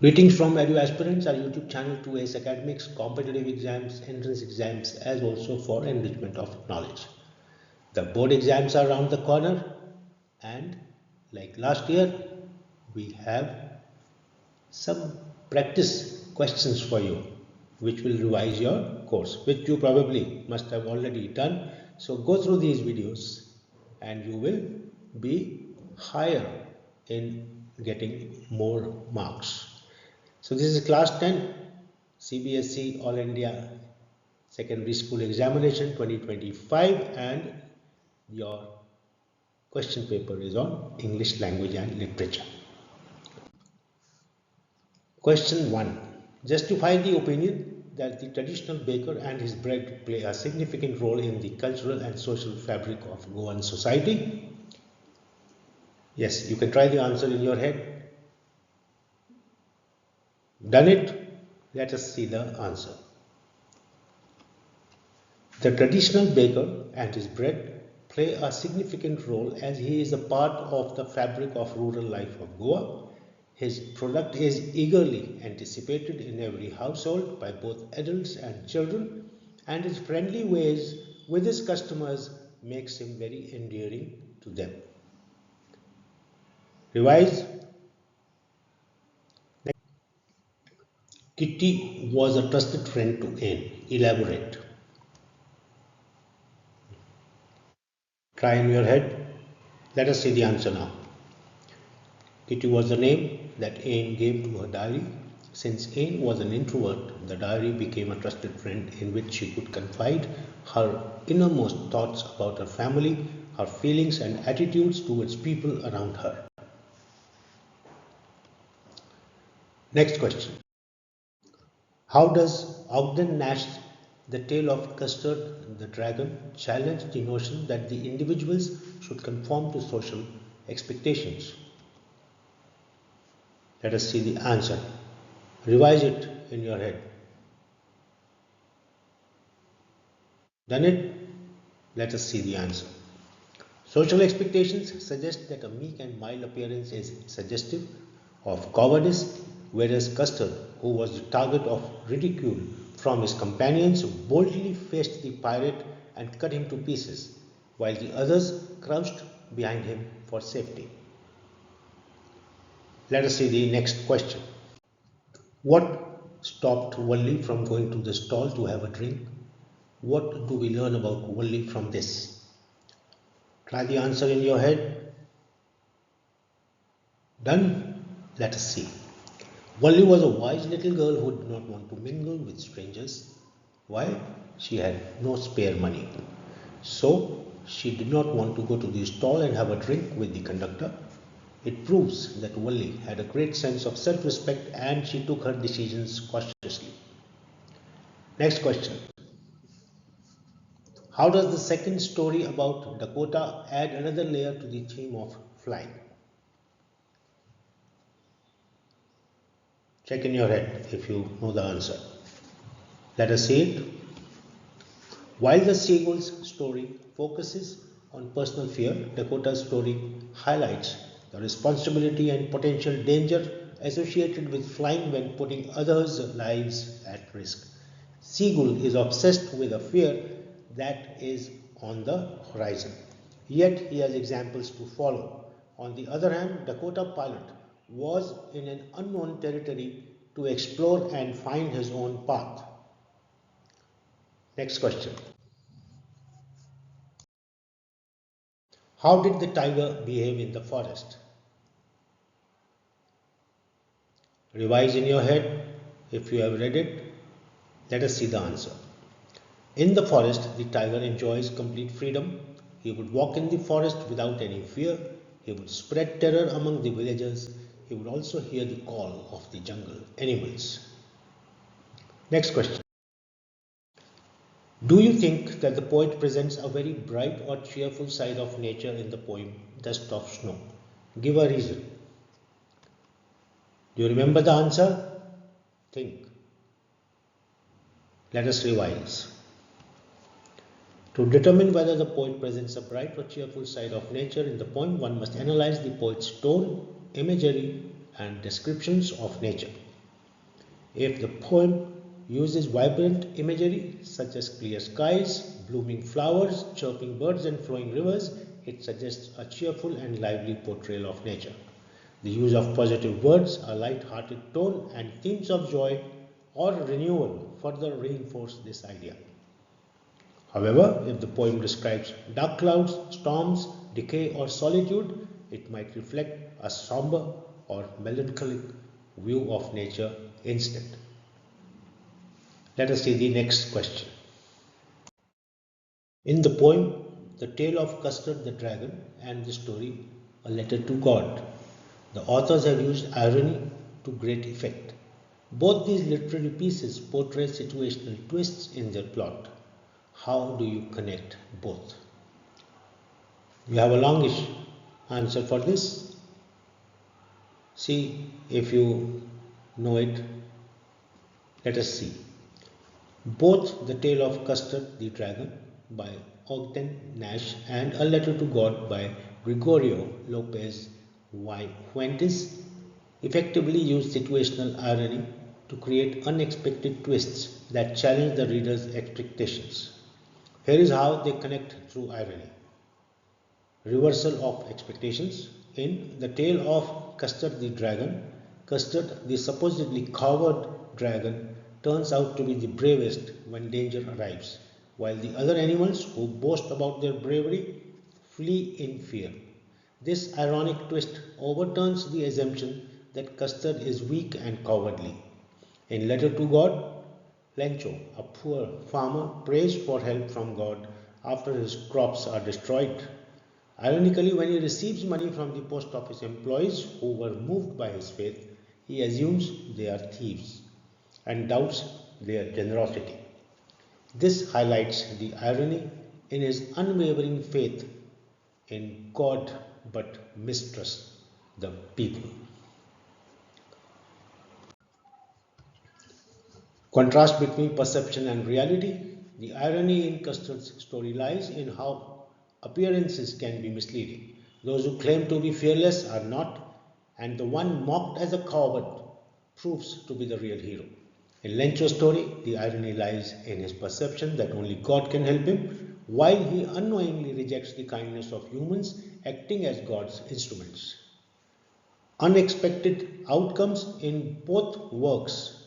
Greetings from Edu Aspirants, our YouTube channel to AISSE Academics, competitive exams, entrance exams, as also for enrichment of knowledge. The board exams are around the corner, and like last year, we have some practice questions for you, which will revise your course, which you probably must have already done. So go through these videos and you will be higher in getting more marks. So this is class 10 CBSE All India Secondary School Examination 2025, and your question paper is on English language and literature. Question 1. Justify the opinion that the traditional baker and his bread play a significant role in the cultural and social fabric of Goan society. Yes, you can try the answer in your head. Done it? Let us see the answer. The traditional baker and his bread play a significant role as he is a part of the fabric of rural life of Goa. His product is eagerly anticipated in every household by both adults and children, and his friendly ways with his customers makes him very endearing to them. Revise. Kitty was a trusted friend to Anne. Elaborate. Try in your head. Let us see the answer now. Kitty was the name that Anne gave to her diary. Since Anne was an introvert, the diary became a trusted friend in which she could confide her innermost thoughts about her family, her feelings and attitudes towards people around her. Next question. How does Ogden Nash's The Tale of Custard the Dragon challenge the notion that the individuals should conform to social expectations? Let us see the answer. Revise it in your head. Done it? Let us see the answer. Social expectations suggest that a meek and mild appearance is suggestive of cowardice, whereas Custard, who was the target of ridicule from his companions, boldly faced the pirate and cut him to pieces, while the others crouched behind him for safety. Let us see the next question. What stopped Walli from going to the stall to have a drink? What do we learn about Walli from this? Try the answer in your head. Done? Let us see. Walli was a wise little girl who did not want to mingle with strangers. Why? She had no spare money. So, she did not want to go to the stall and have a drink with the conductor. It proves that Walli had a great sense of self-respect and she took her decisions cautiously. Next question. How does the second story about Dakota add another layer to the theme of flying? Check in your head if you know the answer. Let us see it. While the seagull's story focuses on personal fear, Dakota's story highlights the responsibility and potential danger associated with flying when putting others' lives at risk. Seagull is obsessed with a fear that is on the horizon, yet he has examples to follow. On the other hand, Dakota Pilot was in an unknown territory to explore and find his own path. Next question. How did the tiger behave in the forest? Revise in your head if you have read it. Let us see the answer. In the forest, the tiger enjoys complete freedom. He would walk in the forest without any fear. He would spread terror among the villagers. He would also hear the call of the jungle animals. Next question. Do you think that the poet presents a very bright or cheerful side of nature in the poem Dust of Snow? Give a reason. Do you remember the answer? Think. Let us revise. To determine whether the poet presents a bright or cheerful side of nature in the poem, one must analyze the poet's tone, imagery, and descriptions of nature. If the poem uses vibrant imagery such as clear skies, blooming flowers, chirping birds, and flowing rivers, it suggests a cheerful and lively portrayal of nature. The use of positive words, a light-hearted tone, and themes of joy or renewal further reinforce this idea. However, if the poem describes dark clouds, storms, decay, or solitude, it might reflect a somber or melancholic view of nature instead. Let us see the next question. In the poem, The Tale of Custard the Dragon and the story, A Letter to God, the authors have used irony to great effect. Both these literary pieces portray situational twists in their plot. How do you connect both? You have a longish answer for this. See if you know it. Let us see. Both The Tale of Custard the Dragon by Ogden Nash and A Letter to God by Gregorio Lopez Fuentes effectively use situational irony to create unexpected twists that challenge the reader's expectations. Here is how they connect through irony. Reversal of expectations. In The Tale of Custard the Dragon, Custard, the supposedly coward dragon, turns out to be the bravest when danger arrives, while the other animals who boast about their bravery flee in fear. This ironic twist overturns the assumption that Custard is weak and cowardly. In Letter to God, Lencho, a poor farmer, prays for help from God after his crops are destroyed. Ironically, when he receives money from the post office employees who were moved by his faith, he assumes they are thieves and doubts their generosity. This highlights the irony in his unwavering faith in God but mistrusts the people. Contrast between perception and reality. The irony in Custard's story lies in how appearances can be misleading. Those who claim to be fearless are not, and the one mocked as a coward proves to be the real hero. In Lencho's story, the irony lies in his perception that only God can help him, while he unknowingly rejects the kindness of humans acting as God's instruments. Unexpected outcomes in both works.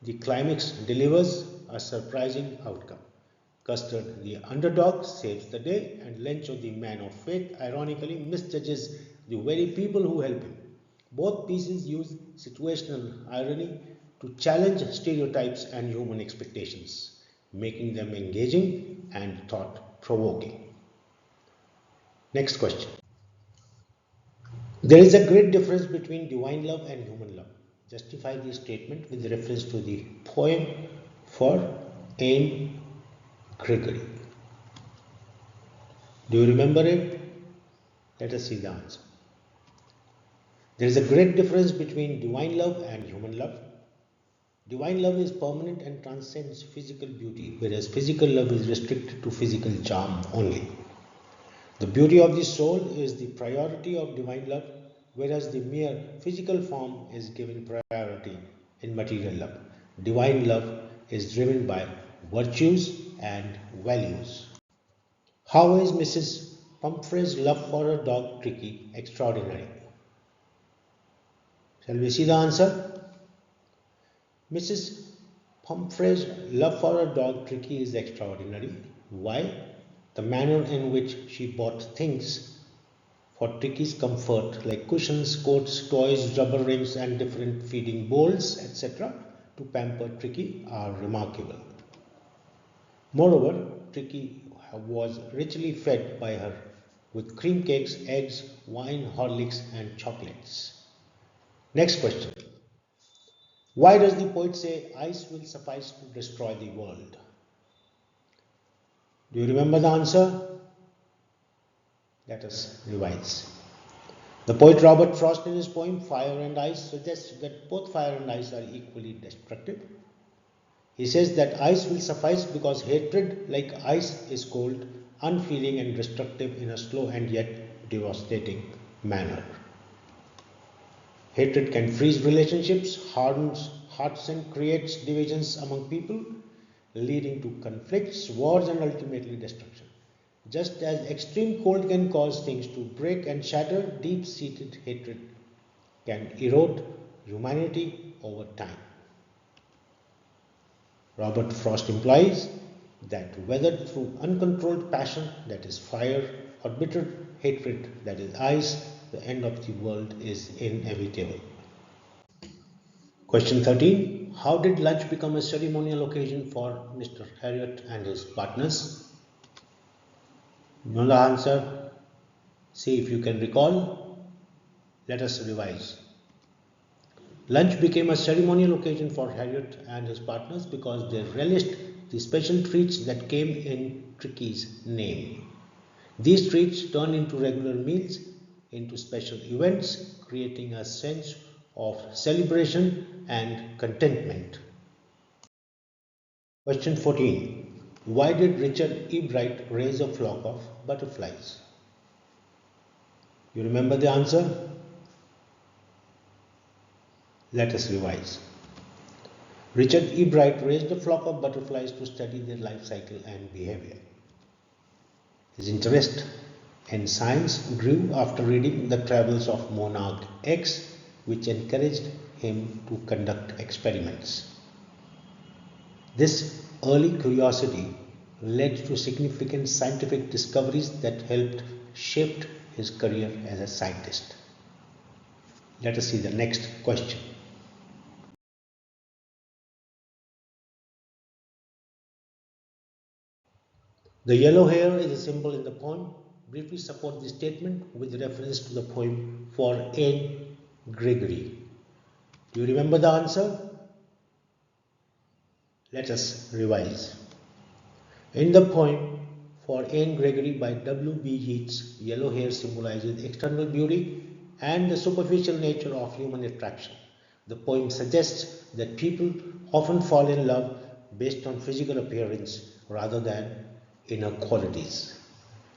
The climax delivers a surprising outcome. Custard, the underdog, saves the day, and Lencho, the man of faith, ironically misjudges the very people who help him. Both pieces use situational irony to challenge stereotypes and human expectations, making them engaging and thought provoking. Next question. There is a great difference between divine love and human love. Justify the statement with reference to the poem for Anne Gregory. Do you remember it? Let us see the answer. There is a great difference between divine love and human love. Divine love is permanent and transcends physical beauty, whereas physical love is restricted to physical charm only. The beauty of the soul is the priority of divine love, whereas the mere physical form is given priority in material love. Divine love is driven by virtues and values. How is Mrs. Pumphrey's love for her dog Tricky extraordinary? Shall we see the answer? Mrs. Pumphrey's love for her dog Tricky is extraordinary. Why? The manner in which she bought things for Tricky's comfort, like cushions, coats, toys, rubber rings, and different feeding bowls, etc., to pamper Tricky are remarkable. Moreover, Tricky was richly fed by her with cream cakes, eggs, wine, Horlicks, and chocolates. Next question. Why does the poet say ice will suffice to destroy the world? Do you remember the answer? Let us revise. The poet Robert Frost in his poem Fire and Ice suggests that both fire and ice are equally destructive. He says that ice will suffice because hatred, like ice, is cold, unfeeling, and destructive in a slow and yet devastating manner. Hatred can freeze relationships, hardens hearts, and creates divisions among people, leading to conflicts, wars, and ultimately destruction. Just as extreme cold can cause things to break and shatter, deep seated hatred can erode humanity over time. Robert Frost implies that whether through uncontrolled passion, that is fire, or bitter hatred, that is ice, the end of the world is inevitable. Question 13. How did lunch become a ceremonial occasion for Mr. Harriot and his partners? You know the answer? See if you can recall. Let us revise. Lunch became a ceremonial occasion for Harriot and his partners because they relished the special treats that came in Tricky's name. These treats turned into regular meals, into special events, creating a sense of celebration and contentment. Question 14. Why did Richard E. Bright raise a flock of butterflies? You remember the answer? Let us revise. Richard E. Bright raised a flock of butterflies to study their life cycle and behavior. His interest in science grew after reading the travels of Monarch X, which encouraged him to conduct experiments. This early curiosity led to significant scientific discoveries that helped shape his career as a scientist. Let us see the next question. The yellow hair is a symbol in the poem. Briefly support the statement with reference to the poem for Anne Gregory. Do you remember the answer? Let us revise. In the poem for Anne Gregory by W.B. Yeats, yellow hair symbolizes external beauty and the superficial nature of human attraction. The poem suggests that people often fall in love based on physical appearance rather than inner qualities.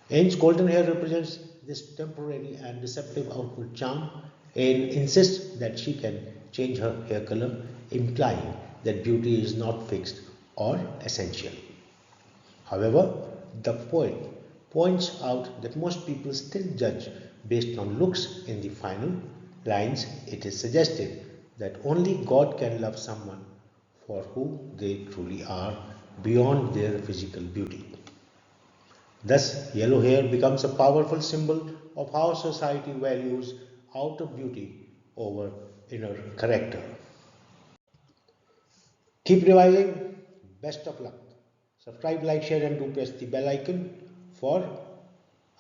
Anne's golden hair represents this temporary and deceptive outward charm. Anne insists that she can change her hair color, implying that beauty is not fixed or essential. However, the poet points out that most people still judge based on looks. In the final lines, it is suggested that only God can love someone for who they truly are beyond their physical beauty. Thus, yellow hair becomes a powerful symbol of how society values outer beauty over inner character. Keep revising. Best of luck. Subscribe, like, share, and do press the bell icon for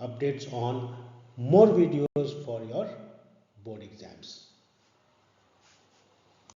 updates on more videos for your board exams.